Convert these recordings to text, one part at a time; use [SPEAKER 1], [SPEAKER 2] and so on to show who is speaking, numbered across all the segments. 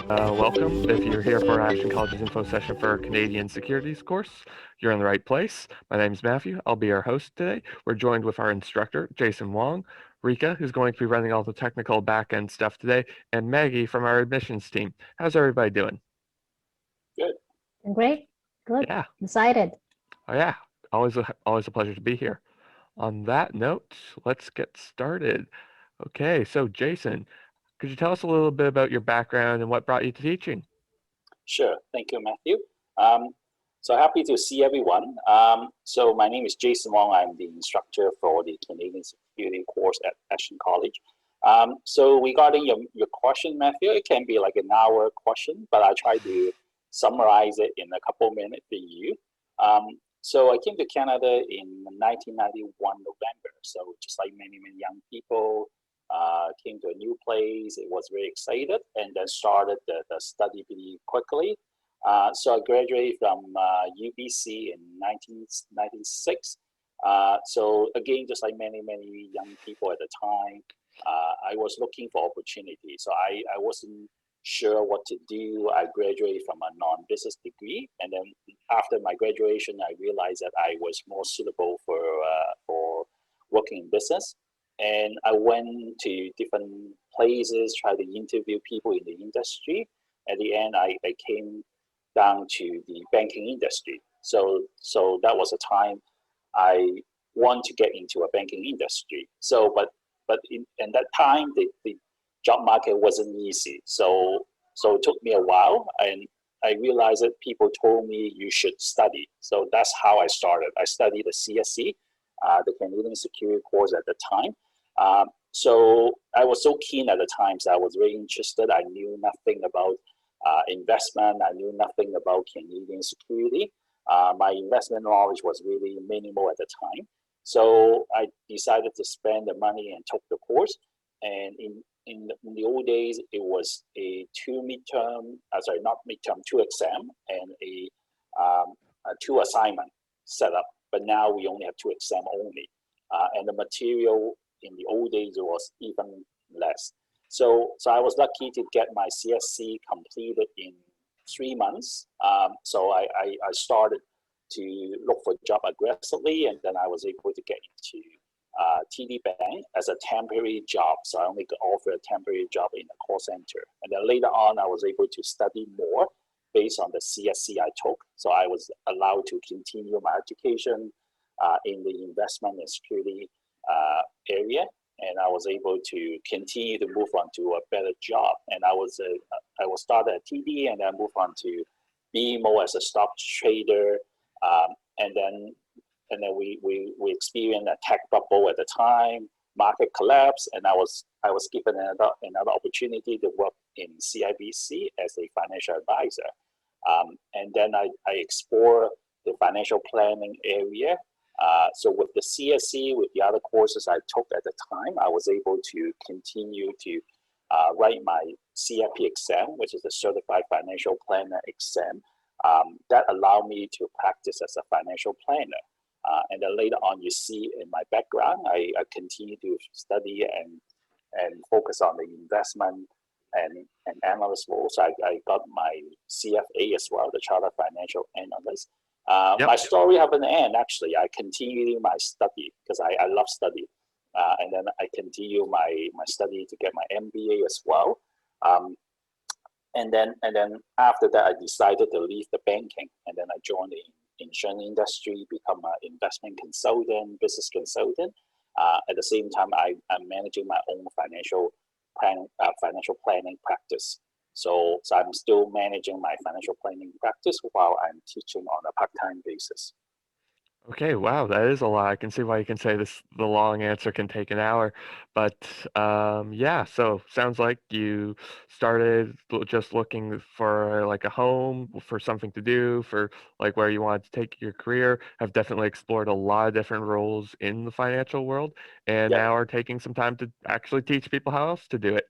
[SPEAKER 1] Welcome. If you're here for Ashton College's info session for our Canadian Securities course, you're in the right place. My name is Matthew. I'll be your host today. We're joined with our instructor, Jason Wong, Rika, who's going to be running all the technical back-end stuff today, and Maggie from our admissions team. How's everybody doing?
[SPEAKER 2] Good.
[SPEAKER 3] Great. Good.
[SPEAKER 1] Yeah.
[SPEAKER 3] Excited.
[SPEAKER 1] Oh yeah. Always a pleasure to be here. On that note, let's get started. Okay, so Jason, could you tell us a little bit about your background and what brought you to teaching?
[SPEAKER 2] Sure. Thank you, Matthew. So happy to see everyone. So my name is Jason Wong. I'm the instructor for the Canadian Security course at Ashton College. So regarding your question, Matthew, it can be like an hour question, but I try to summarize it in a couple minutes for you. So I came to Canada in 1991 November. So just like many young people, came to a new place. It was very excited, and then started the study pretty quickly. So I graduated from UBC in 1996. So again, just like many young people at the time, I was looking for opportunity. So I wasn't sure what to do. I graduated from a non-business degree, and then after my graduation, I realized that I was more suitable for working in business. And I went to different places, tried to interview people in the industry. At the end, I came down to the banking industry. So that was a time I want to get into a banking industry. So, but in that time, the job market wasn't easy. So it took me a while, and I realized that people told me you should study. So that's how I started. I studied the CSC, the Canadian Security course at the time. So I was so keen at the time, so I was very interested. I knew nothing about investment. I knew nothing about Canadian security. My investment knowledge was really minimal at the time. So I decided to spend the money and took the course. And in the old days, it was a two exam and a two assignment setup. But now we only have two exam only. And the material in the old days it was even less. So I was lucky to get my CSC completed in 3 months. So I started to look for a job aggressively, and then I was able to get into TD Bank as a temporary job. So I only got offered a temporary job in a call center. And then later on, I was able to study more based on the CSC I took. So I was allowed to continue my education in the investment and security area, and I was able to continue to move on to a better job. And I was started at TD, and then move on to BMO as a stock trader, and then we experienced a tech bubble at the time, market collapse, and I was given another opportunity to work in CIBC as a financial advisor, and then I explored the financial planning area. So with the CSC, with the other courses I took at the time, I was able to continue to write my CFP exam, which is the Certified Financial Planner exam. That allowed me to practice as a financial planner. And then later on, you see in my background, I continue to study and focus on the investment and analyst role. So I got my CFA as well, the Chartered Financial Analyst. My story haven't ended, actually. I continue my study because I love study. And then I continue my study to get my MBA as well. And then after that, I decided to leave the banking. And then I joined the insurance industry, become an investment consultant, business consultant. At the same time, I'm managing my own financial planning practice. So I'm still managing my financial planning practice while I'm teaching on a part-time basis.
[SPEAKER 1] Okay, wow, that is a lot. I can see why you can say this, the long answer can take an hour. But yeah, so sounds like you started just looking for like a home, for something to do, for like where you wanted to take your career, have definitely explored a lot of different roles in the financial world, and now are taking some time to actually teach people how else to do it.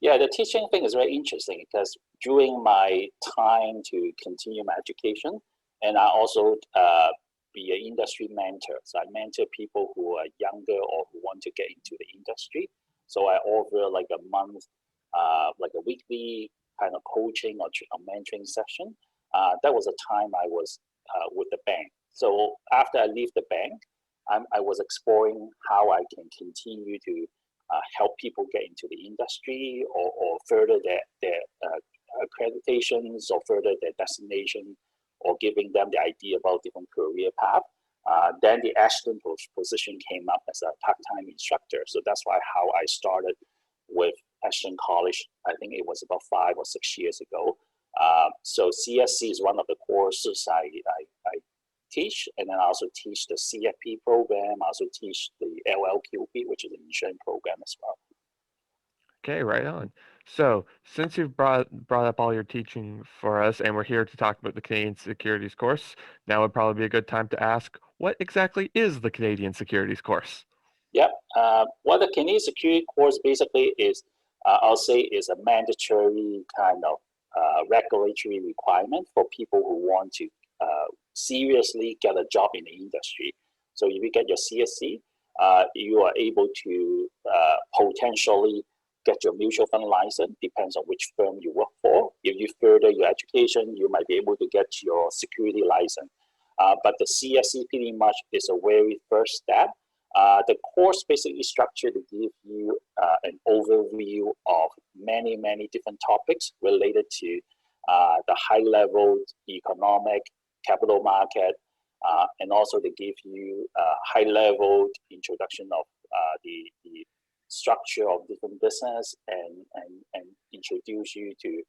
[SPEAKER 2] Yeah, the teaching thing is very interesting because during my time to continue my education, and I also be an industry mentor. So I mentor people who are younger or who want to get into the industry. So I offer like a month, like a weekly kind of coaching or mentoring session. That was a time I was with the bank. So after I leave the bank, I was exploring how I can continue to help people get into the industry or further their accreditations or further their destination or giving them the idea about different career path. Then the Ashton position came up as a part-time instructor. So that's why how I started with Ashton College. I think it was about 5 or 6 years ago. So CSC is one of the courses I teach, and then I also teach the CFP program. I also teach the LLQP, which is an insurance program as well.
[SPEAKER 1] Okay, right on. So, since you've brought up all your teaching for us, and we're here to talk about the Canadian Securities course, now would probably be a good time to ask, what exactly is the Canadian Securities course?
[SPEAKER 2] Yep. What the Canadian Security course basically is, I'll say, is a mandatory kind of regulatory requirement for people who want to seriously get a job in the industry. So if you get your CSC, you are able to potentially get your mutual fund license, depends on which firm you work for. If you further your education, you might be able to get your security license. But the CSC pretty much is a very first step. The course basically structured to give you an overview of many, many different topics related to the high level economic, capital market, and also to give you a high level introduction of the structure of different business and introduce you to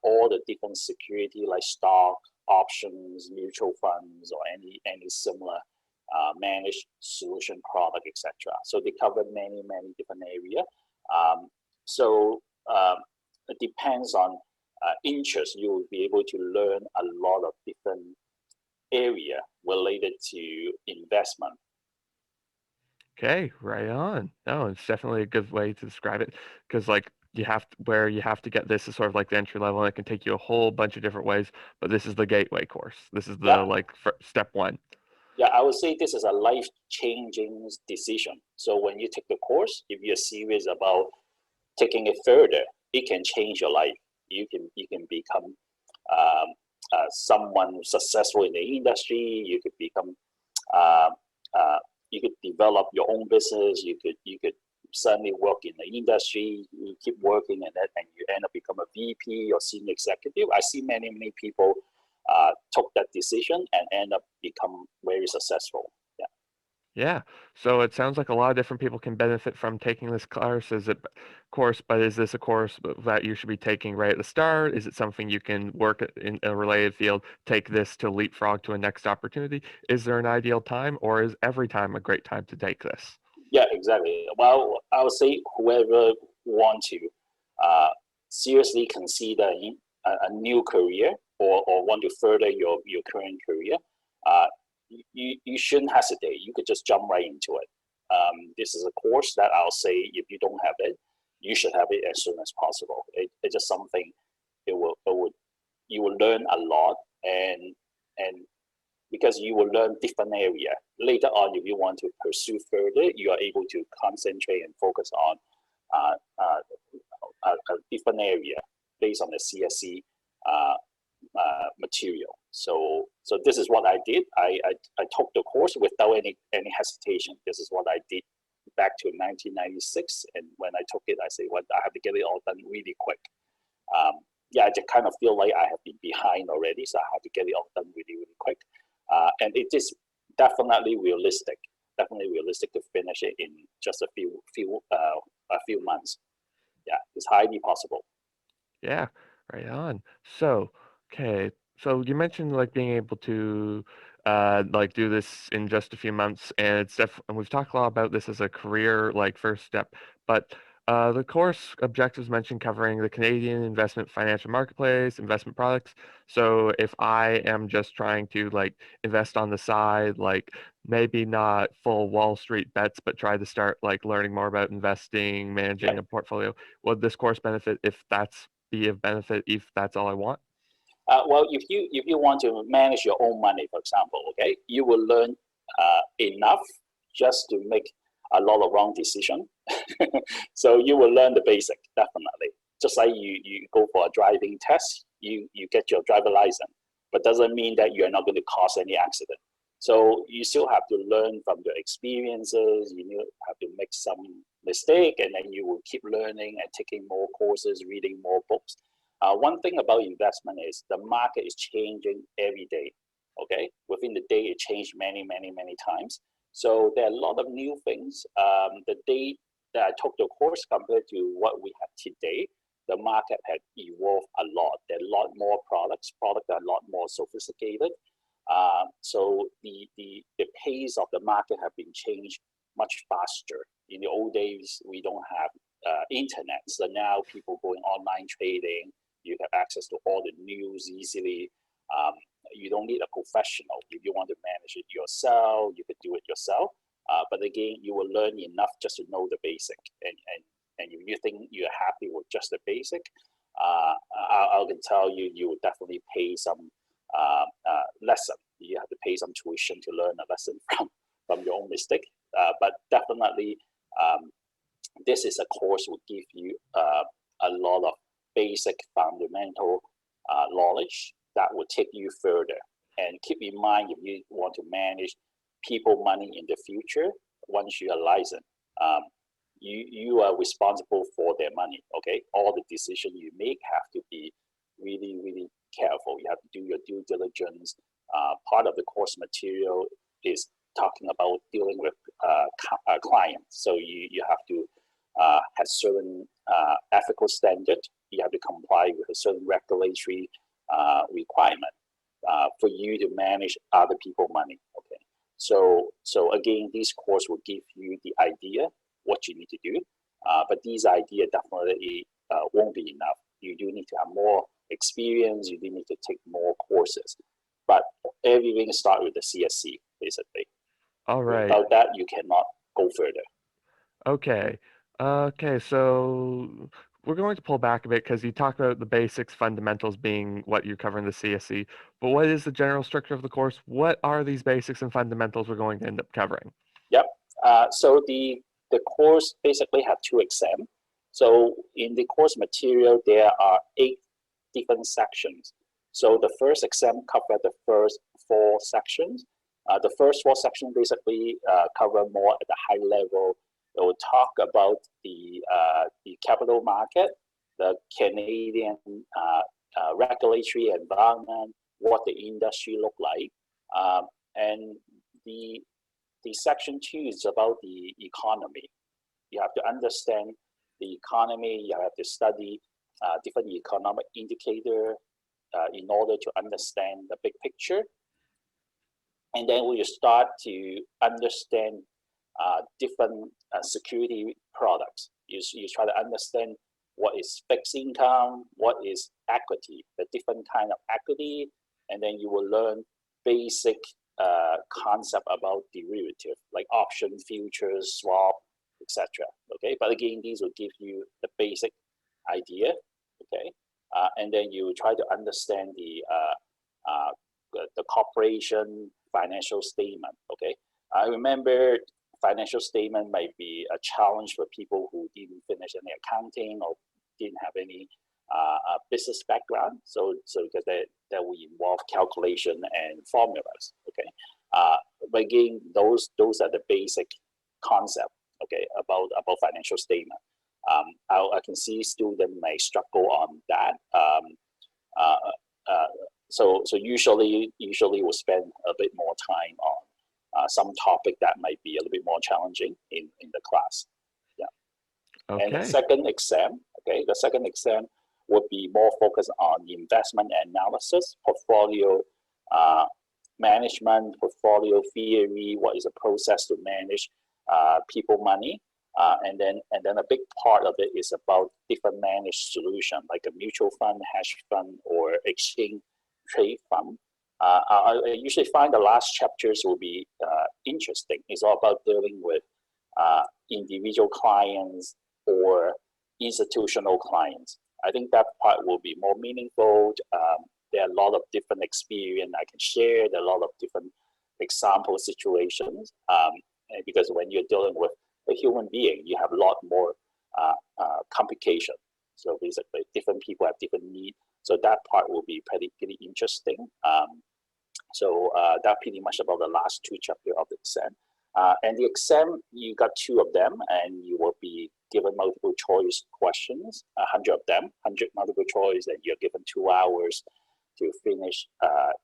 [SPEAKER 2] all the different security like stock, options, mutual funds, or any similar managed solution product, etc. So they cover many, many different areas. So it depends on interest. You will be able to learn a lot of different area related to investment.
[SPEAKER 1] Okay, right on. No, it's definitely a good way to describe it because like where you have to get this is sort of like the entry level and it can take you a whole bunch of different ways, but this is the gateway course. This is
[SPEAKER 2] Yeah,
[SPEAKER 1] the like step one.
[SPEAKER 2] yeah. I would say this is a life-changing decision. So when you take the course, if you're serious about taking it further, it can change your life. You can become someone successful in the industry. You could become uh, uh, you could develop your own business. You could suddenly work in the industry. You keep working in that, and you end up become a VP or senior executive. I see many people took that decision and end up become very successful. Yeah.
[SPEAKER 1] Yeah. So it sounds like a lot of different people can benefit from taking this course, but is this a course that you should be taking right at the start? Is it something you can work in a related field, take this to leapfrog to a next opportunity? Is there an ideal time, or is every time a great time to take this?
[SPEAKER 2] Yeah, exactly. Well, I would say whoever want to uh, seriously consider a new career or want to further your current career, uh, you shouldn't hesitate. You could just jump right into it. This is a course that I'll say if you don't have it, you should have it as soon as possible. It's just something it will you will learn a lot and because you will learn different area. Later on, if you want to pursue further, you are able to concentrate and focus on uh, uh, a different area based on the CSC uh, material. So this is what I did. I took the course without any hesitation. This is what I did back to 1996, and when I took it, I said, "Well, I have to get it all done really quick." Yeah, I just kind of feel like I have been behind already, so I have to get it all done really quick. And it is definitely realistic, to finish it in just a few months. Yeah, it's highly possible.
[SPEAKER 1] Yeah, right on. So, okay. So you mentioned like being able to like do this in just a few months and and we've talked a lot about this as a career like first step, but the course objectives mentioned covering the Canadian investment financial marketplace, investment products. So if I am just trying to like invest on the side, like maybe not full Wall Street bets, but try to start like learning more about investing,
[SPEAKER 2] Yeah.
[SPEAKER 1] managing a portfolio, would this course benefit if that's be of benefit if that's all I want?
[SPEAKER 2] Well, if you want to manage your own money, for example, okay, you will learn enough just to make a lot of wrong decision. So you will learn the basic, definitely. Just like you go for a driving test, you get your driver license, but doesn't mean that you're not going to cause any accident. So you still have to learn from your experiences. You have to make some mistake, and then you will keep learning and taking more courses, reading more books. One thing about investment is the market is changing every day. Okay, within the day it changed many times. So there are a lot of new things. The day that I took the course compared to what we have today, the market had evolved a lot. There are a lot more products are a lot more sophisticated. So the pace of the market have been changed much faster. In the old days, we don't have internet, so now people going online trading. You have access to all the news easily. You don't need a professional. If you want to manage it yourself, you could do it yourself. But again, you will learn enough just to know the basic. And if you think you're happy with just the basic, I can tell you, you will definitely pay some lesson. You have to pay some tuition to learn a lesson from your own mistake. But definitely, this is a course will give you a lot of basic fundamental knowledge that will take you further. And keep in mind, if you want to manage people money in the future, once you are licensed, you are responsible for their money. Okay, all the decisions you make have to be really careful. You have to do your due diligence. Part of the course material is talking about dealing with clients. So you have to have certain ethical standard. You have to comply with a certain regulatory requirement for you to manage other people's money. Okay, so again, this course will give you the idea what you need to do, but these ideas definitely won't be enough. You do need to have more experience. You do need to take more courses, but everything starts with the CSC basically.
[SPEAKER 1] All right.
[SPEAKER 2] Without that, you cannot go further.
[SPEAKER 1] Okay. Okay, so we're going to pull back a bit because you talked about the basics, fundamentals being what you cover in the CSC, but what is the general structure of the course? What are these basics and fundamentals we're going to end up covering?
[SPEAKER 2] Yep. So the course basically have two exams. So in the course material, there are 8 different sections. So the first exam cover the first 4 sections. The first 4 sections basically cover more at the high level. It will talk about the capital market, the Canadian regulatory environment, what the industry look like, and the section 2 is about the economy. You have to understand the economy. You have to study different economic indicator in order to understand the big picture. And then we start to understand different security products. You try to understand what is fixed income, what is equity, the different kind of equity, and then you will learn basic concept about derivative, like option, futures, swap, etc. Okay, but again, these will give you the basic idea. Okay, and then you try to understand the corporation financial statement. Okay, I remember financial statement might be a challenge for people who didn't finish any accounting or didn't have any business background. So because that will involve calculation and formulas. Okay, but again, those are the basic concept. Okay, about financial statement. I can see students may struggle on that. So usually we'll spend a bit more time on some topic that might be a little bit more challenging in the class. Yeah.
[SPEAKER 1] Okay.
[SPEAKER 2] And the second exam, the second exam would be more focused on investment analysis, portfolio management, portfolio theory, what is a process to manage people money. And then a big part of it is about different managed solution, like a mutual fund, hedge fund, or exchange trade fund. I usually find the last chapters will be interesting. It's all about dealing with individual clients or institutional clients. I think that part will be more meaningful. there are a lot of different experience I can share. There are a lot of different example situations, because when you're dealing with a human being, you have a lot more complication. So basically, different people have different needs. So that part will be pretty interesting. That pretty much about the last two chapters of the exam. And the exam, you got two of them, and you will be given multiple choice questions, 100 of them, 100 multiple choice, and you're given 2 hours to finish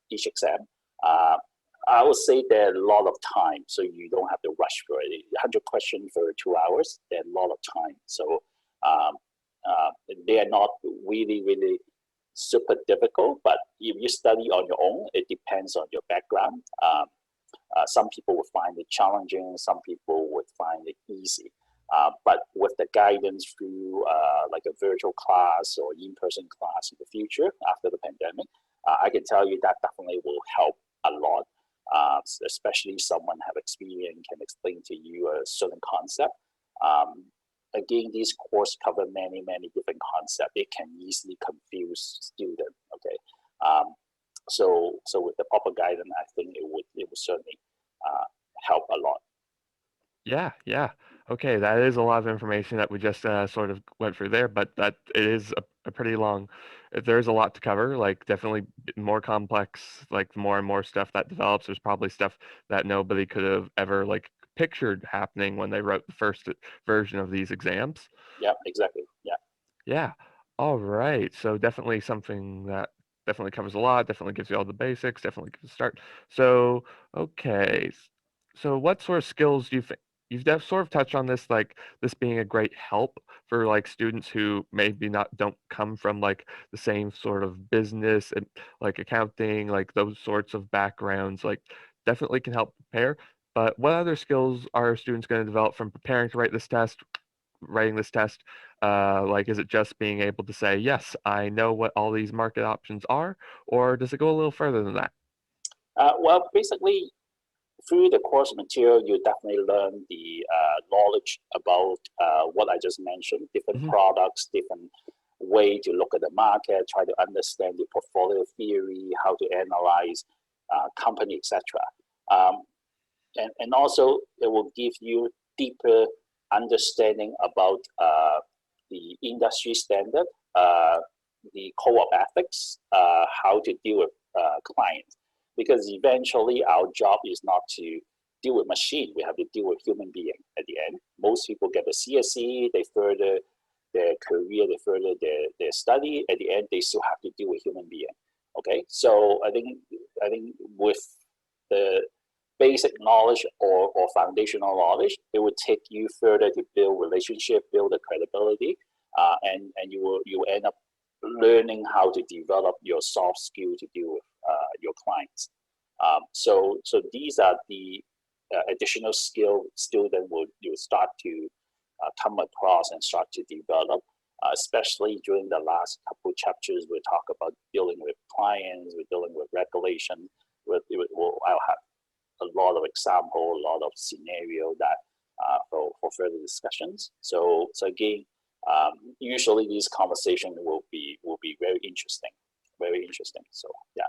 [SPEAKER 2] each exam. I would say there's a lot of time, so you don't have to rush for it. 100 questions for 2 hours, there's a lot of time. So they are not really super difficult, but if you study on your own, it depends on your background. Some people will find it challenging, some people would find it easy. But with the guidance through like a virtual class or in-person class in the future after the pandemic, I can tell you that definitely will help a lot, especially someone have experience can explain to you a certain concept. Again, these courses cover many different concepts. It can easily confuse students. Okay, so with the proper guidance, I think it would certainly help a lot.
[SPEAKER 1] Yeah. Okay, that is a lot of information that we just sort of went through there, but that it is a pretty long. There's a lot to cover. Like definitely more complex. Like more and more stuff that develops. There's probably stuff that nobody could have ever like pictured happening when they wrote the first version of these exams.
[SPEAKER 2] Yeah, exactly. Yeah.
[SPEAKER 1] Yeah. All right. So definitely something that definitely covers a lot, definitely gives you all the basics, definitely gives a start. So, okay. So what sort of skills do you think sort of touched on this, like this being a great help for like students who maybe not don't come from like the same sort of business and like accounting, like those sorts of backgrounds, like definitely can help prepare. But what other skills are students going to develop from preparing to write this test, writing this test? Like, is it just being able to say, yes, I know what all these market options are, or does it go a little further than that?
[SPEAKER 2] Well, basically, through the course material, you definitely learn the knowledge about what I just mentioned, different
[SPEAKER 1] Hmm.
[SPEAKER 2] products, different way to look at the market, try to understand the portfolio theory, how to analyze company, etc. Um, and also, it will give you deeper understanding about the industry standard, the code of ethics, how to deal with clients. Because eventually, our job is not to deal with machine. We have to deal with human being at the end. Most people get the CSC, they further their career, they further their study. At the end, they still have to deal with human being. Okay, so I think with the basic knowledge or foundational knowledge, it would take you further to build relationship, build the credibility, and you end up learning how to develop your soft skill to deal with your clients. So these are the additional skill student will you start to come across and start to develop. Especially during the last couple chapters, we talk about dealing with clients, we're dealing with regulation. I'll have a lot of example, a lot of scenario that for further discussions. So again, usually these conversations will be very interesting, very interesting. So yeah.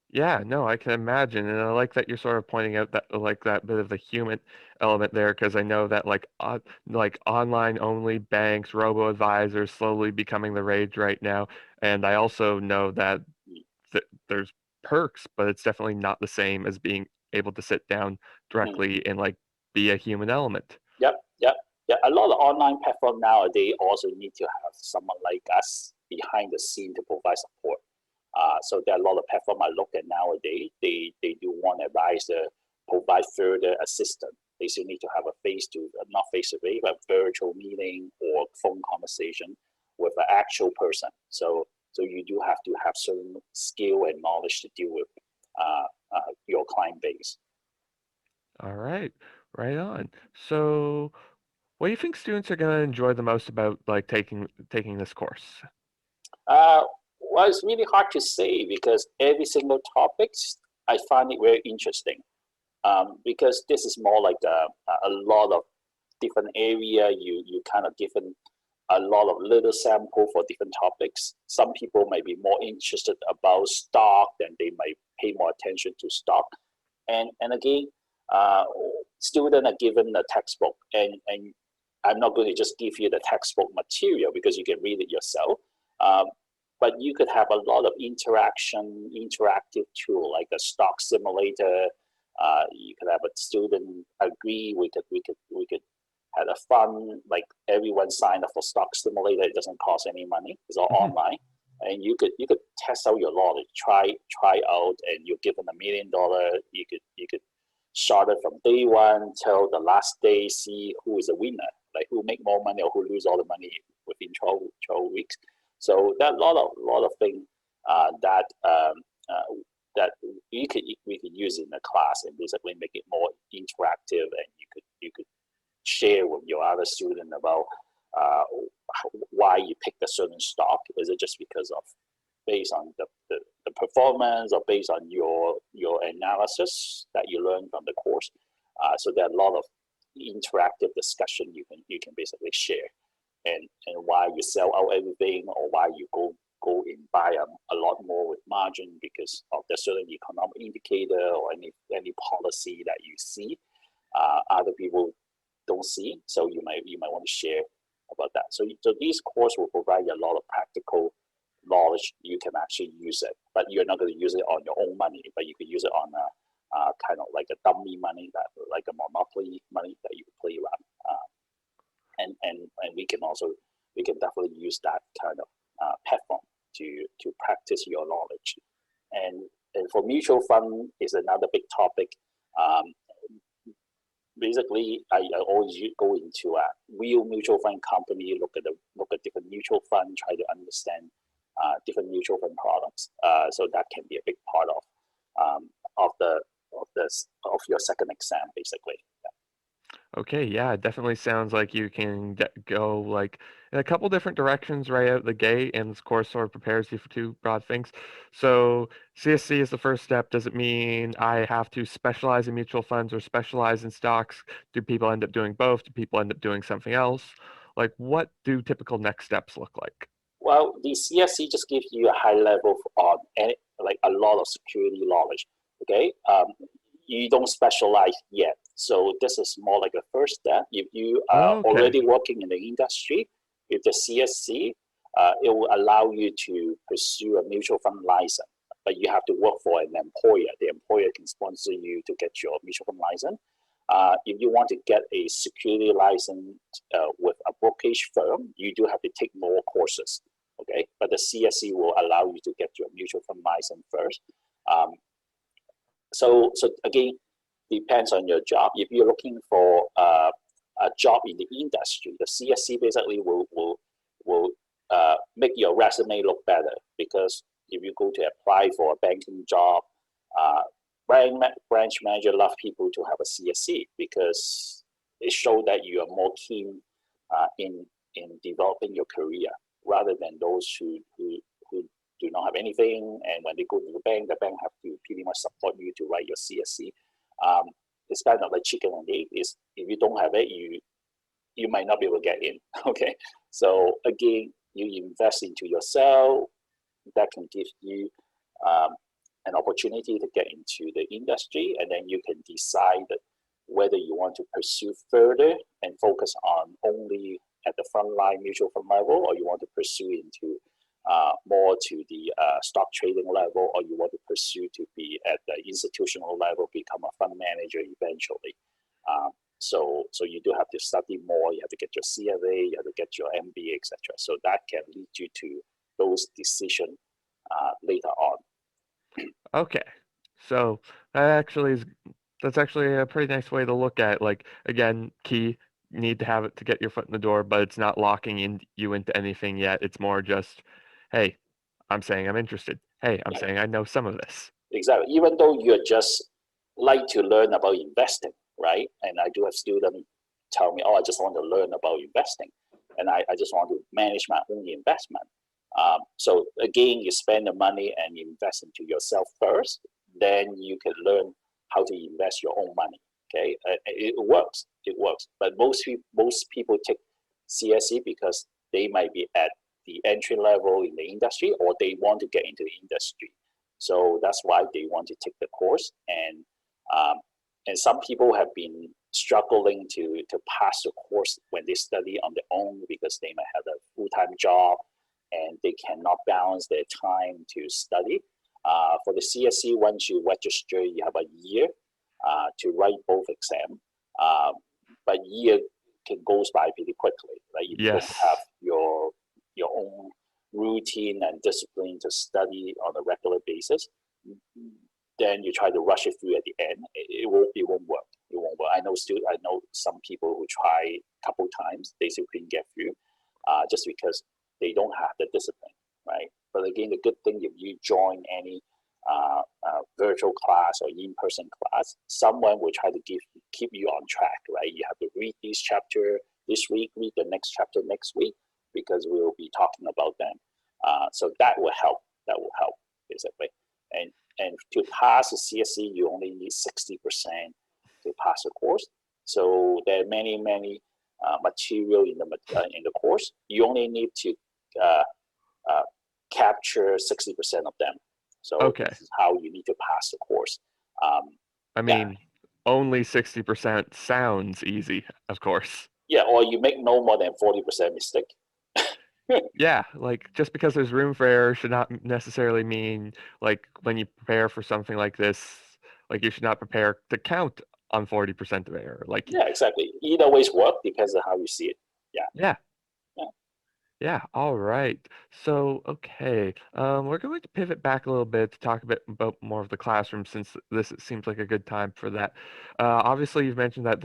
[SPEAKER 1] Yeah, no, I can imagine, and I like that you're sort of pointing out that like that bit of the human element there, because I know that like online only banks, robo advisors slowly becoming the rage right now, and I also know that there's perks, but it's definitely not the same as being able to sit down
[SPEAKER 2] Mm.
[SPEAKER 1] directly and like be a human element.
[SPEAKER 2] Yep, yep, yeah. A lot of online platform nowadays also need to have someone like us behind the scene to provide support. So there are a lot of platform I look at nowadays. They do want advisor provide further assistance. They still need to have a face to not face to face, but virtual meeting or phone conversation with an actual person. So you do have to have certain skill and knowledge to deal with your client base.
[SPEAKER 1] All right, right on. So, what do you think students are going to enjoy the most about like taking this course?
[SPEAKER 2] Uh, well, it's really hard to say because every single topic I find it very interesting. Because this is more like a lot of different area. You kind of different a lot of little sample for different topics. Some people may be more interested about stock, then they might pay more attention to stock. And again, students are given a textbook, and I'm not going to just give you the textbook material because you can read it yourself. But you could have a lot of interactive tool like a stock simulator. You could have a student agree. We could have a fun, like everyone sign up for stock simulator. It doesn't cost any money. It's all online, and you could test out your knowledge. Try out, and you're given $1 million. You could start it from day one till the last day. See who is a winner, like who make more money or who lose all the money within 12 weeks. So that lot of things that we could use in the class and basically make it more interactive, and you could share with your other student about why you picked a certain stock. Is it just because of based on the performance, or based on your analysis that you learned from the course? So there are a lot of interactive discussion you can basically share, and why you sell out everything, or why you go and buy a lot more with margin because of the certain economic indicator or any policy that you see other people don't see. So you might want to share about that. So these courses will provide you a lot of practical knowledge. You can actually use it, but you're not going to use it on your own money, but you can use it on a kind of like a dummy money, that like a monopoly money that you can play around. And we can definitely use that kind of platform to practice your knowledge. And for mutual fund is another big topic. Basically, I always go into a real mutual fund company, look at different mutual fund, try to understand different mutual fund products. So that can be a big part of your second exam, basically.
[SPEAKER 1] Okay, yeah, it definitely sounds like you can go like in a couple different directions right out of the gate, and this course sort of prepares you for two broad things. So CSC is the first step. Does it mean I have to specialize in mutual funds or specialize in stocks? Do people end up doing both? Do people end up doing something else? Like, what do typical next steps look like?
[SPEAKER 2] Well, the CSC just gives you a high level on like a lot of security knowledge. Okay, you don't specialize yet, so this is more like a first step. If you are
[SPEAKER 1] Okay.
[SPEAKER 2] already working in the industry with the CSC, it will allow you to pursue a mutual fund license, but you have to work for an employer. The employer can sponsor you to get your mutual fund license. If you want to get a security license with a brokerage firm, you do have to take more courses. Okay, but the CSC will allow you to get your mutual fund license first. So again, depends on your job. If you're looking for a job in the industry, the CSC basically will make your resume look better, because if you go to apply for a banking job, branch manager love people to have a CSC because it shows that you are more keen in developing your career, rather than those who do not have anything, and when they go to the bank have to pretty much support you to write your CSC. It's kind of like chicken and egg. Is if you don't have it, you might not be able to get in. Okay, so again, you invest into yourself. That can give you an opportunity to get into the industry, and then you can decide whether you want to pursue further and focus on only at the frontline mutual fund level, or you want to pursue into more to the stock trading level, or you want to pursue to be at the institutional level, become a fund manager eventually. So you do have to study more. You have to get your CFA, you have to get your MBA, etc. So that can lead you to those decisions later on.
[SPEAKER 1] Okay. So that's actually a pretty nice way to look at it. Like, again, key, need to have it to get your foot in the door, but it's not locking you into anything yet. It's more just, hey, I'm saying I'm interested. Hey, I'm
[SPEAKER 2] Yeah,
[SPEAKER 1] saying I know some of this.
[SPEAKER 2] exactly. Even though you're just like to learn about investing, right? And I do have students tell me, oh, I just want to learn about investing, and I just want to manage my own investment. So again, you spend the money and invest into yourself first, then you can learn how to invest your own money. Okay, it works. But most people take CSC because they might be at the entry level in the industry, or they want to get into the industry. So that's why they want to take the course. And some people have been struggling to pass the course when they study on their own because they might have a full-time job and they cannot balance their time to study. For the CSC, once you register, you have a year to write both exams. But year goes by pretty quickly, right? If you don't
[SPEAKER 1] Yes.
[SPEAKER 2] have your own routine and discipline to study on a regular basis, then you try to rush it through at the end. It won't work. It won't work. I know some people who try a couple times, they still couldn't get through, just because they don't have the discipline, right? But again, the good thing, if you join any virtual class or in-person class, someone will try to keep you on track, right? You have to read this chapter this week, read the next chapter next week, because we will be talking about them. So that will help. That will help, basically. And to pass the CSC, you only need 60% to pass the course. So there are many material in the course. You only need to capture 60% of them. So
[SPEAKER 1] Okay.
[SPEAKER 2] this is how you need to pass the course.
[SPEAKER 1] I mean, only 60% sounds easy, of course.
[SPEAKER 2] Yeah, or you make no more than 40% mistake.
[SPEAKER 1] Yeah, like just because there's room for error should not necessarily mean like when you prepare for something like this, like you should not prepare to count on 40% of error. Like,
[SPEAKER 2] Yeah, exactly. Either ways work, depends on how you see it. Yeah.
[SPEAKER 1] yeah.
[SPEAKER 2] Yeah.
[SPEAKER 1] Yeah, all right. So, okay, we're going to pivot back a little bit to talk a bit about more of the classroom since this seems like a good time for that. Obviously, you've mentioned that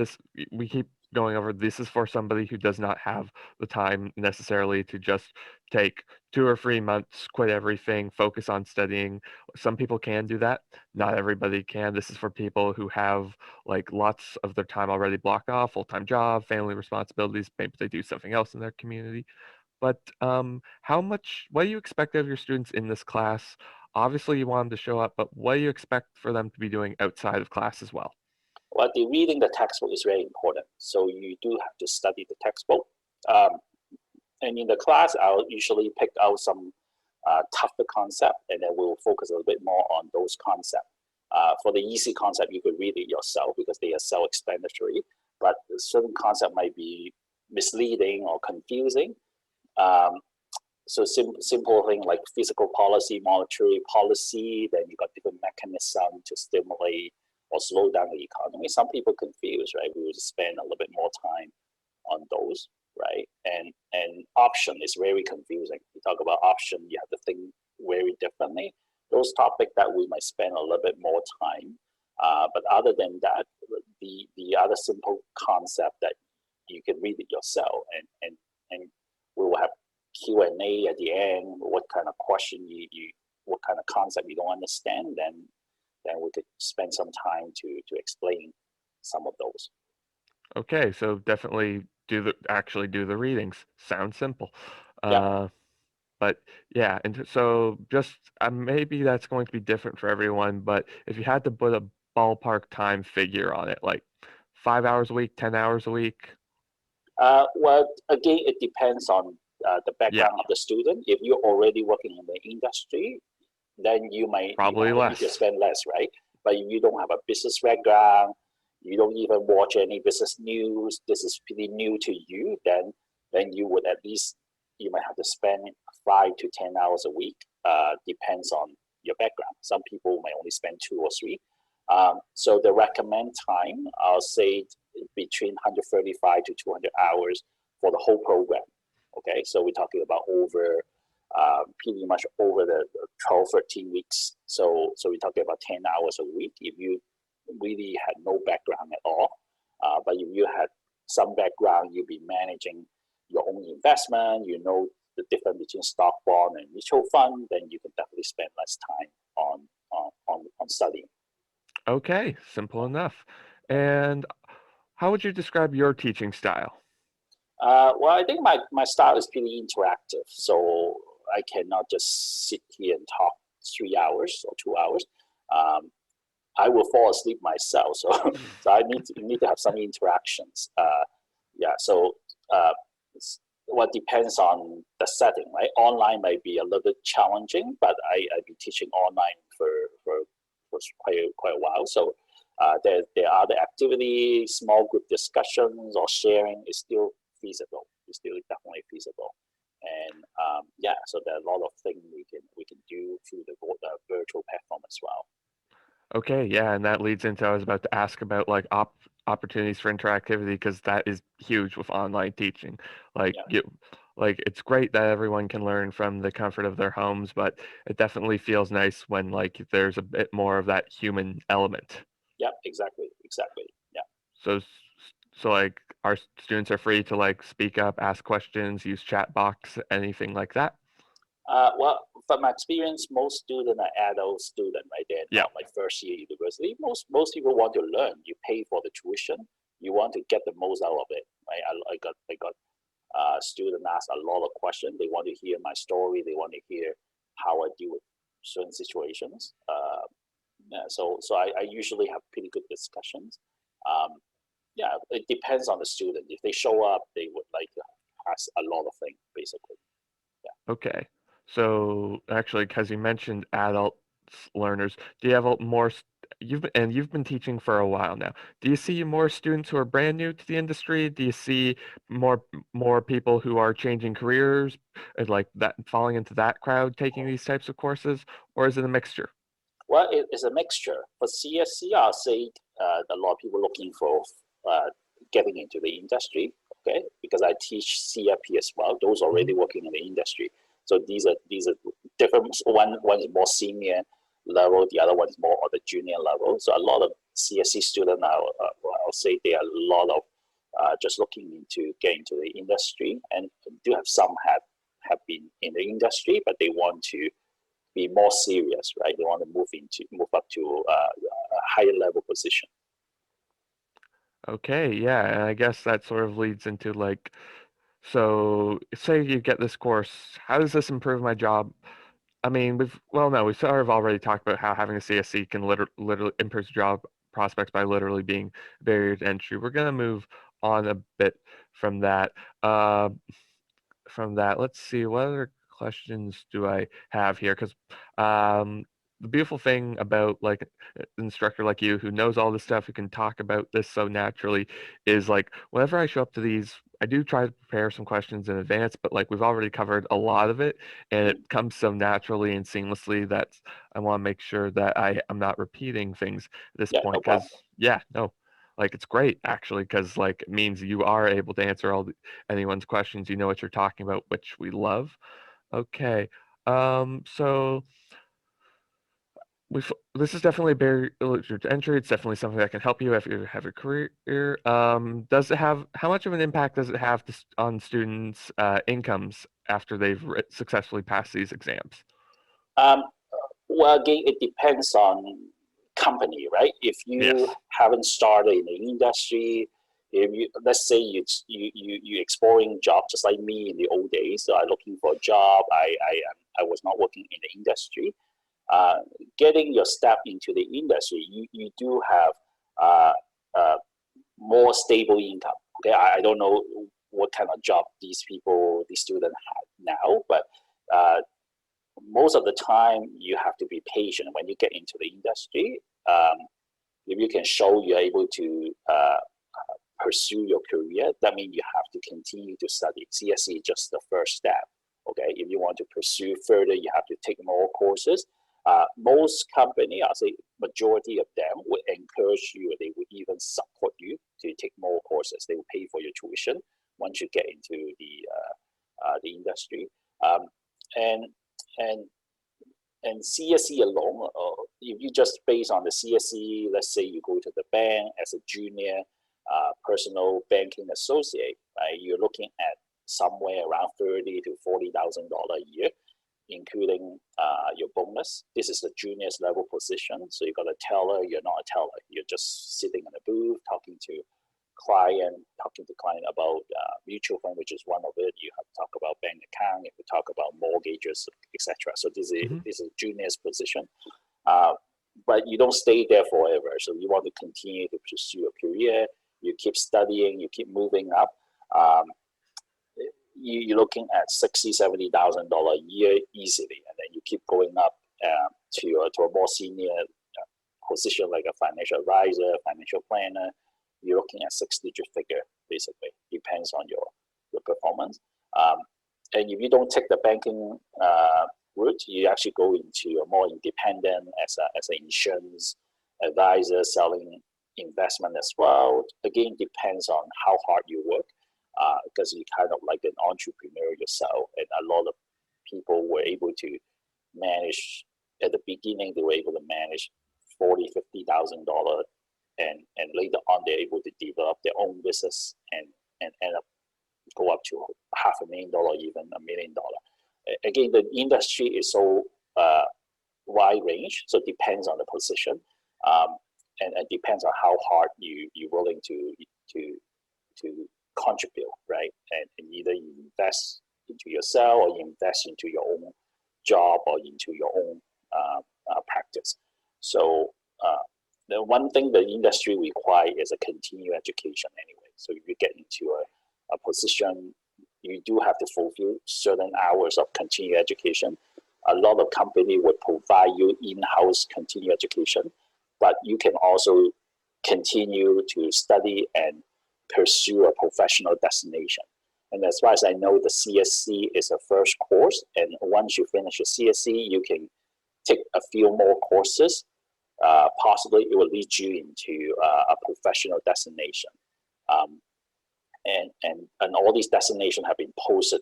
[SPEAKER 1] we keep going over, this is for somebody who does not have the time necessarily to just take 2 or 3 months, quit everything, focus on studying. Some people can do that. Not everybody can. This is for people who have like lots of their time already blocked off, full-time job, family responsibilities, maybe they do something else in their community. But what do you expect of your students in this class? Obviously, you want them to show up, but what do you expect for them to be doing outside of class as well?
[SPEAKER 2] Well, the reading the textbook is very important. So you do have to study the textbook. Um, and in the class, I'll usually pick out some tougher concept, and then we'll focus a little bit more on those concepts. For the easy concept, you could read it yourself because they are self-explanatory, but certain concept might be misleading or confusing. Um, so simple thing like fiscal policy, monetary policy, then you got different mechanism to stimulate or slow down the economy. Some people confuse, right? We would spend a little bit more time on those, right? And option is very confusing. You talk about option, you have to think very differently. Those topics that we might spend a little bit more time. But other than that, the other simple concept that you can read it yourself, and we will have Q&A at the end. What kind of question what kind of concept you don't understand, then we could spend some time to explain some of those.
[SPEAKER 1] Okay, so definitely actually do the readings. Sounds simple.
[SPEAKER 2] Yeah.
[SPEAKER 1] But yeah, and so just maybe that's going to be different for everyone, but if you had to put a ballpark time figure on it, like 5 hours a week, 10 hours a week.
[SPEAKER 2] Well, again, it depends on the
[SPEAKER 1] Yeah,
[SPEAKER 2] background of the student. If you're already working in the industry, then you might
[SPEAKER 1] probably
[SPEAKER 2] need to
[SPEAKER 1] less.
[SPEAKER 2] spend less, right? But if you don't have a business background, you don't even watch any business news, this is pretty new to you, then you would at least, you might have to spend 5 to 10 hours a week. Depends on your background. Some people might only spend 2 or 3. So the recommend time, I'll say between 135 to 200 hours for the whole program. Okay, so we're talking about over pretty much over the 12, 13 weeks. So we're talking about 10 hours a week if you really had no background at all. But if you had some background, you'll be managing your own investment, you know the difference between stock, bond, and mutual fund, then you can definitely spend less time on studying.
[SPEAKER 1] Okay, simple enough. And how would you describe your teaching style?
[SPEAKER 2] Well, I think my style is pretty interactive, so I cannot just sit here and talk 3 hours or 2 hours. I will fall asleep myself, so so I need to have some interactions. Yeah, so uh, what depends on the setting, right? Online might be a little bit challenging, but I've been teaching online for quite a while. So there are the activities, small group discussions or sharing is still feasible. It's still definitely feasible. And so there are a lot of things we can do through the virtual platform as well.
[SPEAKER 1] Okay, yeah, and that leads into I was about to ask about like opportunities for interactivity because that is huge with online teaching. Like
[SPEAKER 2] Yeah.
[SPEAKER 1] you, like it's great that everyone can learn from the comfort of their homes, but it definitely feels nice when like there's a bit more of that human element.
[SPEAKER 2] Yeah, exactly. Yeah.
[SPEAKER 1] So, so like our students are free to like speak up, ask questions, use chat box, anything like that.
[SPEAKER 2] Well, from my experience, most students are adult students, right? They're
[SPEAKER 1] Yeah.
[SPEAKER 2] not like first year university. Most people want to learn. You pay for the tuition. You want to get the most out of it, right? I got students ask a lot of questions. They want to hear my story. They want to hear how I deal with certain situations. So I usually have pretty good discussions. Um, yeah, it depends on the student. If they show up, they would like to ask a lot of things, basically.
[SPEAKER 1] Okay. So actually, because you mentioned adult learners, do you have you've been teaching for a while now. Do you see more students who are brand new to the industry? Do you see more people who are changing careers and like that falling into that crowd taking these types of courses, or is it a mixture?
[SPEAKER 2] Well, it's a mixture. For CSC, I'll say a lot of people looking for uh, getting into the industry. Okay, because I teach CFP as well. Those already
[SPEAKER 1] Mhm.
[SPEAKER 2] working in the industry. So these are different. One is more senior level. The other one is more on the junior level. So a lot of CSC students now, I'll say there are a lot of just looking into getting to the industry, and do have some have been in the industry, but they want to be more serious, right? They want to move up to a higher level position.
[SPEAKER 1] Okay, yeah, and I guess that sort of leads into like, so say you get this course, how does this improve my job? I mean, we sort of already talked about how having a CSC can literally improve job prospects by literally being barrier to entry. We're gonna move on a bit from that. Uh, let's see, what other questions do I have here? Because the beautiful thing about like an instructor like you who knows all this stuff, who can talk about this so naturally, is like whenever I show up to these, I do try to prepare some questions in advance, but like we've already covered a lot of it, and it
[SPEAKER 2] Mm.
[SPEAKER 1] comes so naturally and seamlessly that I want to make sure that I'm not repeating things at this
[SPEAKER 2] Yeah,
[SPEAKER 1] point.
[SPEAKER 2] no problem.
[SPEAKER 1] Because yeah, no. Like it's great actually, because like it means you are able to answer anyone's questions. You know what you're talking about, which we love. Okay. So this is definitely a barrier to entry. It's definitely something that can help you if you have a career. Does it have how much of an impact does it have on students' incomes after they've successfully passed these exams?
[SPEAKER 2] Um, well, again, it depends on company, right? If you
[SPEAKER 1] Yes.
[SPEAKER 2] haven't started in the industry, if you let's say you exploring job just like me in the old days, so I'm looking for a job. I was not working in the industry. Uh, Getting your step into the industry, you do have uh, uh, more stable income. Okay, I don't know what kind of job these students have now, but uh, most of the time you have to be patient when you get into the industry. If you can show you're able to pursue your career, that means you have to continue to study. CSC is just the first step. Okay, if you want to pursue further, you have to take more courses. Most company, I'll say majority of them would encourage you. They would even support you to take more courses. They will pay for your tuition once you get into the industry. Um, and and and CSC alone, if you just based on the CSC, let's say you go to the bank as a junior personal banking associate, right? You're looking at somewhere around $30,000 to $40,000 a year, including your bonus. This is the junior's level position. So you got a teller. You're not a teller. You're just sitting in a booth talking to client about mutual fund, which is one of it. You have to talk about bank account. You have to talk about mortgages, etc. So
[SPEAKER 1] Hmm.
[SPEAKER 2] this is junior's position. Uh, but you don't stay there forever. So you want to continue to pursue a career. You keep studying. You keep moving up. Um, you're looking at $60,000-$70,000 a year easily, and then you keep going up to a more senior position like a financial advisor, financial planner. You're looking at six-digit figure, basically. Depends on your performance. And if you don't take the banking route, you actually go into a more independent as an insurance advisor, selling investment as well. Again, depends on how hard you work, because you kind of like an entrepreneur yourself, and a lot of people were able to manage at the beginning. They were able to manage $40,000-$50,000, and later on they're able to develop their own business and end up go up to $500,000, even $1 million. Again, the industry is so wide range, so it depends on the position, and it depends on how hard you're willing to contribute, right? And either you invest into yourself, or you invest into your own job, or into your own practice. So the one thing the industry requires is a continued education anyway. So if you get into a position, you do have to fulfill certain hours of continued education. A lot of companies would provide you in-house continued education, but you can also continue to study and pursue a professional destination. And as far as I know, the CSC is a first course, and once you finish the CSC, you can take a few more courses. Possibly it will lead you into a professional destination. And all these destinations have been posted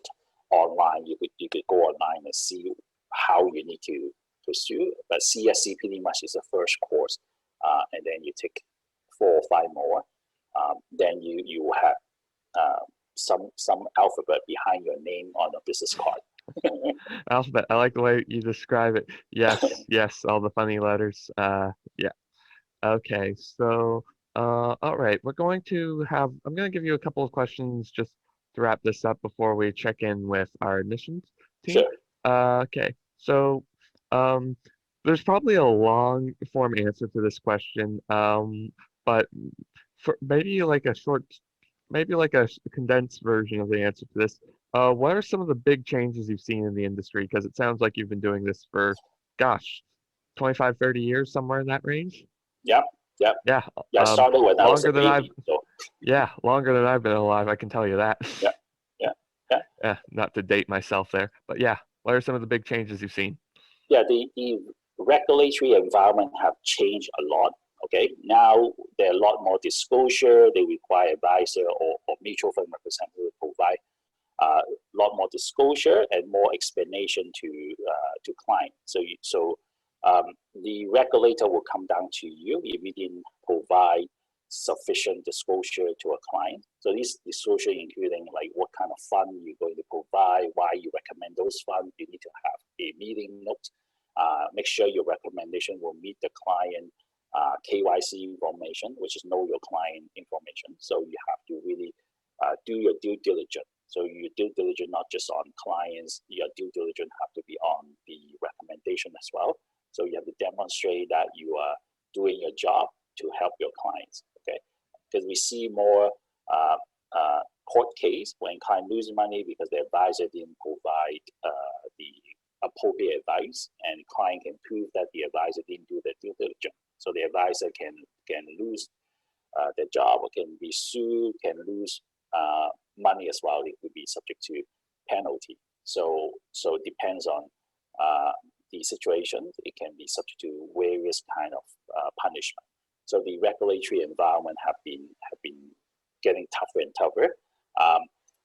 [SPEAKER 2] online. You could go online and see how you need to pursue. But CSC pretty much is the first course, and then you take 4 or 5 more. Then you will have some alphabet behind your name on a business card.
[SPEAKER 1] Alphabet. I like the way you describe it. Yes, yes, all the funny letters. Yeah. Okay, so all right, I'm going to give you a couple of questions just to wrap this up before we check in with our admissions team.
[SPEAKER 2] Sure.
[SPEAKER 1] Okay, so there's probably a long form answer to this question, but for maybe like a condensed version of the answer to this. What are some of the big changes you've seen in the industry? Because it sounds like you've been doing this for, gosh, 25, 30 years, somewhere in that range.
[SPEAKER 2] Yep.
[SPEAKER 1] Yeah.
[SPEAKER 2] I started when I was a baby.
[SPEAKER 1] Yeah, longer than I've been alive, I can tell you that.
[SPEAKER 2] Yeah.
[SPEAKER 1] Yeah, not to date myself there, but yeah, what are some of the big changes you've seen?
[SPEAKER 2] Yeah, the regulatory environment have changed a lot. Okay, now there are a lot more disclosure. They require advisor or mutual fund representative to provide a lot more disclosure and more explanation to client. So the regulator will come down to you if you didn't provide sufficient disclosure to a client. So this disclosure including like what kind of fund you're going to provide, why you recommend those funds. You need to have a meeting note. Make sure your recommendation will meet the client KYC information, which is know your client information. So you have to really do your due diligence. So your due diligence not just on clients, your due diligence have to be on the recommendation as well. So you have to demonstrate that you are doing your job to help your clients. Okay, because we see more court case when client lose money because the advisor didn't provide the appropriate advice, and client can prove that the advisor didn't do the due diligence. So the advisor can lose their job, or can be sued, can lose money as well. It could be subject to penalty. So it depends on the situation. It can be subject to various kind of punishment. So the regulatory environment have been getting tougher and tougher.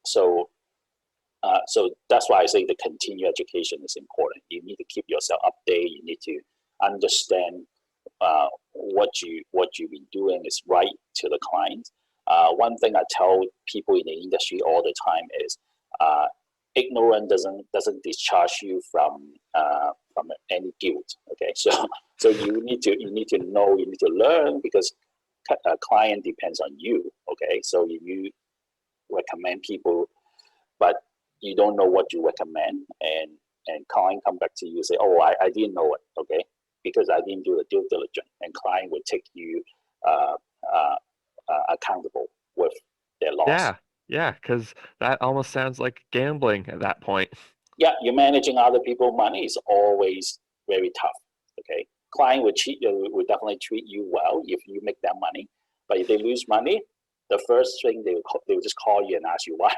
[SPEAKER 2] So that's why I say the continued education is important. You need to keep yourself updated. You need to understand what you've been doing is right to the client. One thing I tell people in the industry all the time is ignorance doesn't discharge you from any guilt. Okay, so you need to know, you need to learn, because a client depends on you. Okay, so if you recommend people, but you don't know what you recommend, and client come back to you and say, oh, I didn't know it. Okay, because I didn't do the due diligence, and client would take you accountable with their loss.
[SPEAKER 1] Yeah, Yeah, because that almost sounds like gambling at that point.
[SPEAKER 2] Yeah, you're managing other people's money is always very tough. Okay, client will cheat you, will definitely treat you well if you make them money, but if they lose money, the first thing they will just call you and ask you why.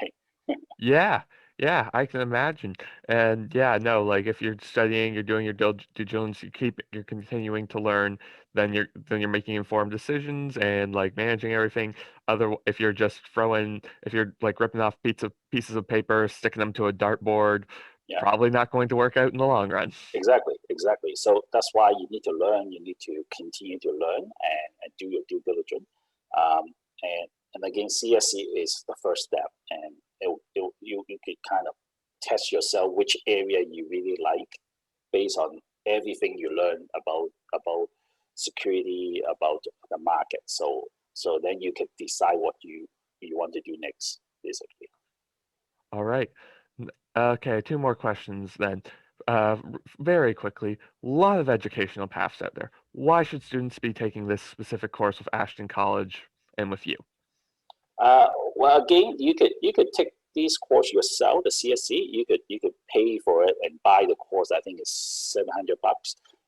[SPEAKER 1] Yeah, yeah, I can imagine. And yeah, no, like if you're studying, you're doing your due diligence, you're continuing to learn, then you're making informed decisions and like managing everything. If you're just if you're like ripping off pieces of paper, sticking them to a dartboard,
[SPEAKER 2] Yeah,
[SPEAKER 1] probably not going to work out in the long run.
[SPEAKER 2] exactly, exactly. So that's why you need to learn. You need to continue to learn and do your due diligence. Um, and again, CSC is the first step, and you could kind of test yourself which area you really like based on everything you learn about security, about the market. So then you can decide what you want to do next, basically.
[SPEAKER 1] All right. Okay, two more questions then. Very quickly, a lot of educational paths out there. Why should students be taking this specific course with Ashton College and with you?
[SPEAKER 2] Uh, well, again, you could take this course yourself, the CSC. You could pay for it and buy the course. I think it's $700.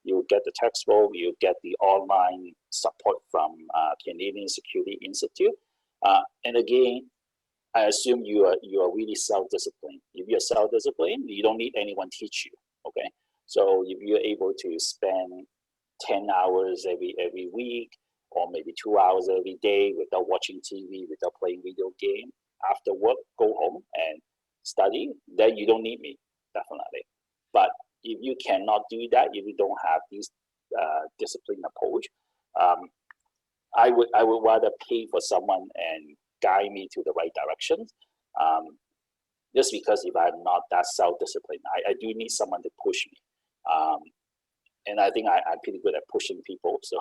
[SPEAKER 2] You get the textbook. You get the online support from Canadian Security Institute. And again, I assume you are really self-disciplined. If you're self-disciplined, you don't need anyone teach you. Okay, so if you're able to spend 10 hours every week, or maybe 2 hours every day without watching TV, without playing video game, after work, go home and study, then you don't need me, definitely. But if you cannot do that, if you don't have this disciplined approach, um, I would rather pay for someone and guide me to the right direction. Um, just because if I'm not that self-disciplined, I do need someone to push me. Um, and I think I'm pretty good at pushing people. So,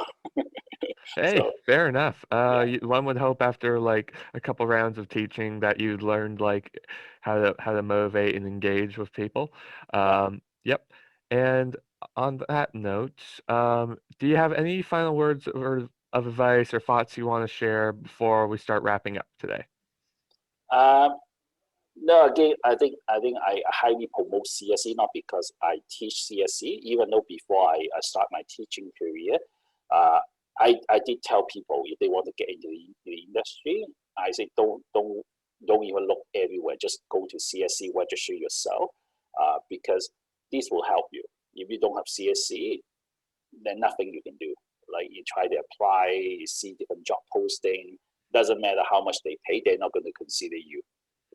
[SPEAKER 1] Hey,
[SPEAKER 2] so
[SPEAKER 1] fair enough.
[SPEAKER 2] yeah,
[SPEAKER 1] One would hope after like a couple rounds of teaching that you learned like how to motivate and engage with people.
[SPEAKER 2] yeah.
[SPEAKER 1] Yep. And on that note, do you have any final words or of advice or thoughts you want to share before we start wrapping up today?
[SPEAKER 2] Um, no, again, I think I highly promote CSC not because I teach CSC, even though before I start my teaching career, uh, I did tell people if they want to get into the industry, I say don't even look everywhere. Just go to CSC, register yourself, because this will help you. If you don't have CSC, then nothing you can do. Like you try to apply, you see different job posting, doesn't matter how much they pay, they're not going to consider you.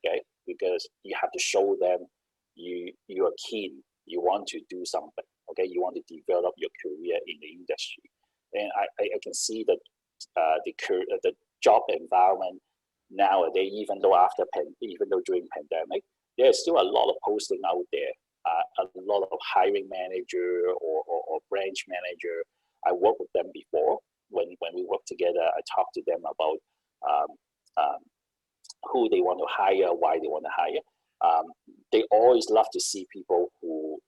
[SPEAKER 2] Okay, because you have to show them you are keen, you want to do something. Okay, you want to develop your career in the industry, and I can see that the job environment nowadays, even though during pandemic, there's still a lot of posting out there. A lot of hiring manager or branch manager. I worked with them before. When we worked together, I talked to them about um, um, who they want to hire, why they want to hire. They always love to see people who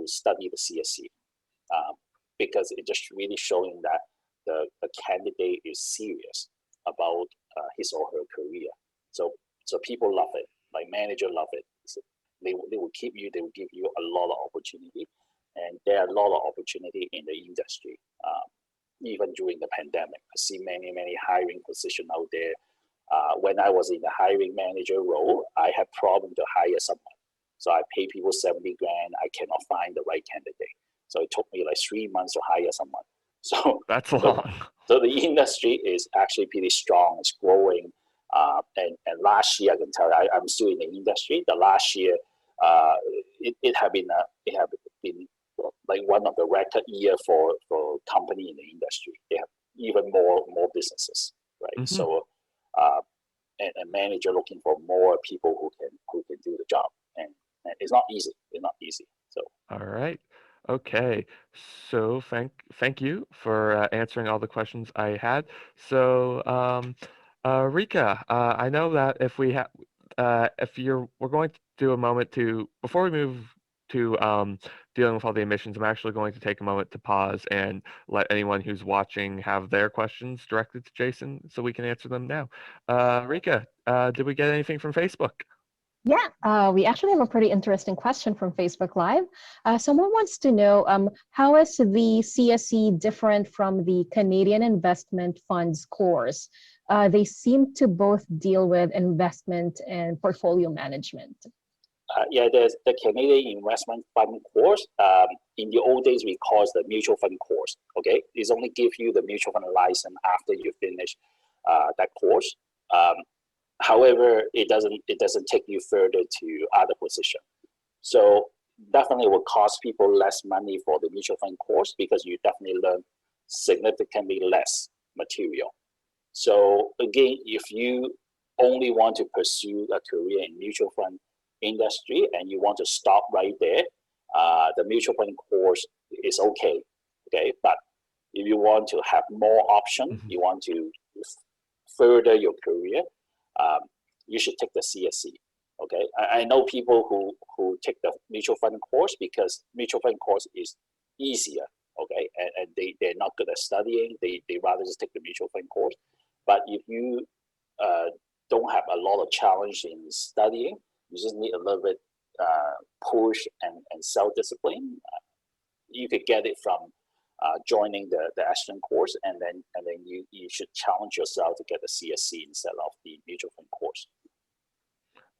[SPEAKER 2] study the CSC, because it just really showing that the candidate is serious about his or her career. So so people love it, like manager love it. So they will keep you, they will give you a lot of opportunity, and there are a lot of opportunity in the industry. Even during the pandemic, I see many hiring position out there. When I was in the hiring manager role, I had problem to hire someone. So I pay people 70 grand. I cannot find the right candidate. So it took me like 3 months to hire someone. So,
[SPEAKER 1] That's
[SPEAKER 2] so,
[SPEAKER 1] long.
[SPEAKER 2] so the industry is actually pretty strong. It's growing. And last year, I can tell you, I'm still in the industry. The last year, uh, it had been like one of the record year for company in the industry. They have even more businesses, right?
[SPEAKER 1] Hmm.
[SPEAKER 2] So and manager looking for more people who can do the job, and it's not easy. It's not easy. So
[SPEAKER 1] All right. Okay. So thank you for answering all the questions I had. So Rika, I know that if we're going to do a moment to before we move to dealing with all the emissions, I'm actually going to take a moment to pause and let anyone who's watching have their questions directed to Jason so we can answer them now. Rika, did we get anything from Facebook?
[SPEAKER 3] Yeah, we actually have a pretty interesting question from Facebook Live. Someone wants to know how is the CSC different from the Canadian Investment Funds course? They seem to both deal with investment and portfolio management.
[SPEAKER 2] Yeah, there's the Canadian Investment Fund course. In the old days, we call it the mutual fund course. Okay, it's only give you the mutual fund license after you finish that course. However, it doesn't take you further to other position. So definitely will cost people less money for the mutual fund course because you definitely learn significantly less material. So again, if you only want to pursue a career in mutual fund industry and you want to stop right there, the mutual fund course is okay. Okay, but if you want to have more option, you want to further your career, you should take the CSC. Okay, I know people who take the mutual fund course because mutual fund course is easier. Okay, and they're not good at studying. They rather just take the mutual fund course. But if you don't have a lot of challenge in studying, you just need a little bit push and self-discipline. You could get it from joining the Ashton course, and then you should challenge yourself to get the CSC instead of the mutual fund course.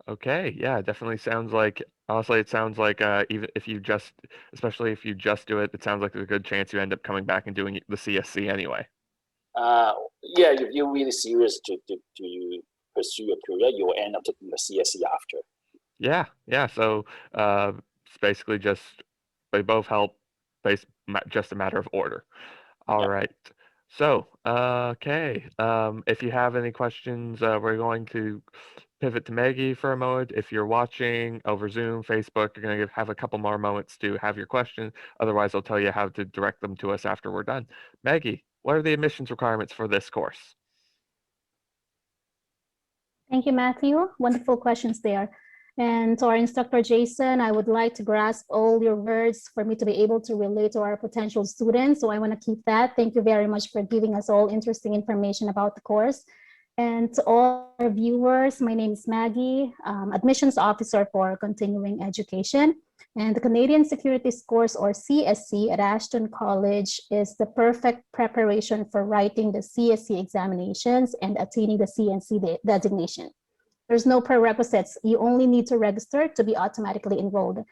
[SPEAKER 1] Okay, yeah, it definitely sounds like, honestly, it sounds like even if you just, especially if you just do it, it sounds like there's a good chance you end up coming back and doing the CSC anyway.
[SPEAKER 2] Yeah, if you're really serious to pursue your career, you will end up taking the CSC after.
[SPEAKER 1] Yeah. So it's basically just they both help, just a matter of order. All
[SPEAKER 2] Yeah.
[SPEAKER 1] right. So okay. If you have any questions, we're going to pivot to Maggie for a moment. If you're watching over Zoom, Facebook, you're going to have a couple more moments to have your question. Otherwise, I'll tell you how to direct them to us after we're done. Maggie, what are the admissions requirements for this course?
[SPEAKER 3] Thank you, Matthew. Wonderful questions there. And to our instructor, Jason, I would like to grasp all your words for me to be able to relate to our potential students. So I want to keep that. Thank you very much for giving us all interesting information about the course. And to all our viewers, my name is Maggie, admissions officer for continuing education. And the Canadian Securities course, or CSC, at Ashton College is the perfect preparation for writing the CSC examinations and attaining the CNC designation. There's no prerequisites. You only need to register to be automatically enrolled.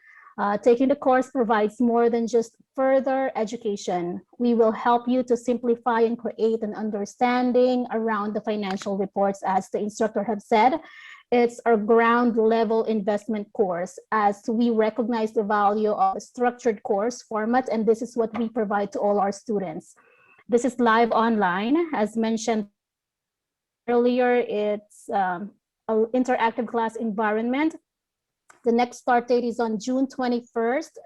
[SPEAKER 3] Taking the course provides more than just further education. We will help you to simplify and create an understanding around the financial reports, as the instructor has said. It's our ground level investment course, as we recognize the value of a structured course format, and this is what we provide to all our students. This is live online. As mentioned earlier, it's an interactive class environment. The next start date is on June 21st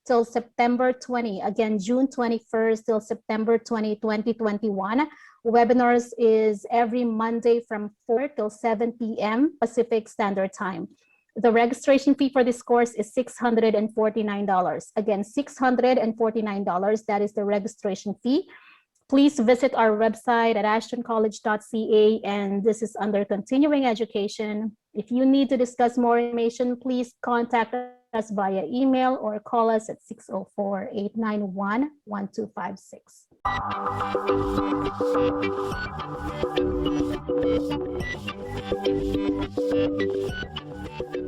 [SPEAKER 3] till September 20. Again, June 21st till September 20, 2021. Webinars is every Monday from 4 till 7 p.m. Pacific Standard Time. The registration fee for this course is $649. Again, $649, that is the registration fee. Please visit our website at ashtoncollege.ca, and this is under continuing education. If you need to discuss more information, please contact us via email or call us at 604-891-1256.